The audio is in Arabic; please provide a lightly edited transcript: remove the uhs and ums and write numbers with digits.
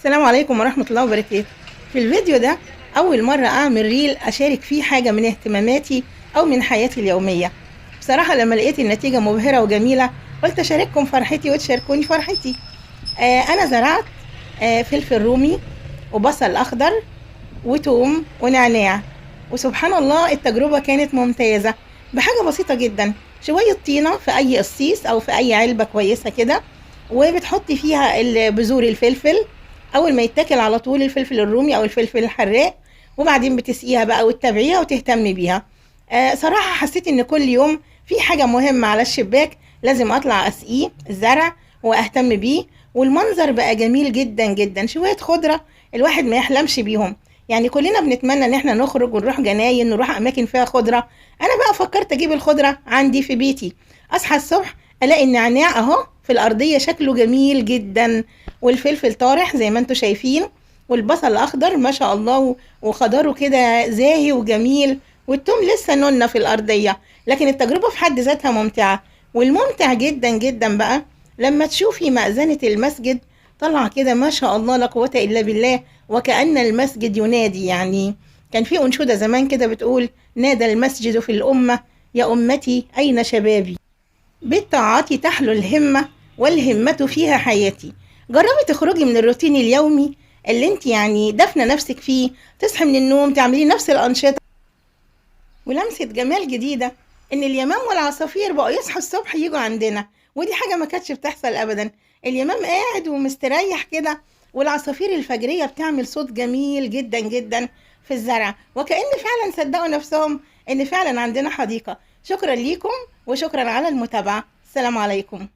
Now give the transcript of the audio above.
السلام عليكم ورحمة الله وبركاته. في الفيديو ده أول مرة أعمل ريل أشارك فيه حاجة من اهتماماتي أو من حياتي اليومية. بصراحة لما لقيت النتيجة مبهرة وجميلة قلت أشارككم فرحتي وتشاركوني فرحتي. أنا زرعت فلفل رومي وبصل أخضر وتوم ونعناع، وسبحان الله التجربة كانت ممتازة بحاجة بسيطة جدا. شوية طينة في أي قصيص أو في أي علبة كويسة كده، وبتحطي فيها بذور الفلفل أول ما يتاكل على طول، الفلفل الرومي أو الفلفل الحراق، وبعدين بتسقيها بقى وتتابعيها وتهتمي بيها. صراحة حسيت إن كل يوم في حاجة مهمة على الشباك لازم أطلع أسقيه الزرع وأهتم بيه، والمنظر بقى جميل جدا جدا. شوية خضرة الواحد ما يحلمش بيهم، يعني كلنا بنتمنى ان احنا نخرج ونروح جناين، نروح اماكن فيها خضره. انا بقى فكرت اجيب الخضره عندي في بيتي. اصحى الصبح الاقي النعناع اهو في الارضيه شكله جميل جدا، والفلفل طارح زي ما انتم شايفين، والبصل الاخضر ما شاء الله وخضره كده زاهي وجميل، والثوم لسه نونه في الارضيه. لكن التجربه في حد ذاتها ممتعه، والممتع جدا جدا بقى لما تشوفي مأذنة المسجد طلع كده ما شاء الله لا قوة إلا بالله، وكأن المسجد ينادي. يعني كان في أنشودة زمان كده بتقول: نادى المسجد في الأمة يا أمتي أين شبابي، بالطاعات تحلو الهمة والهمة فيها حياتي. جربي تخرجي من الروتين اليومي اللي انت يعني دفنة نفسك فيه، تصحي من النوم تعملي نفس الأنشطة. ولمسة جمال جديدة إن اليمام والعصافير بقوا يصحوا الصبح يجوا عندنا، ودي حاجة ما كانتش بتحصل أبدا. اليمام قاعد ومستريح كده، والعصافير الفجرية بتعمل صوت جميل جدا جدا في الزرع، وكأن فعلا صدقوا نفسهم إن فعلا عندنا حديقة. شكرا ليكم وشكرا على المتابعة. السلام عليكم.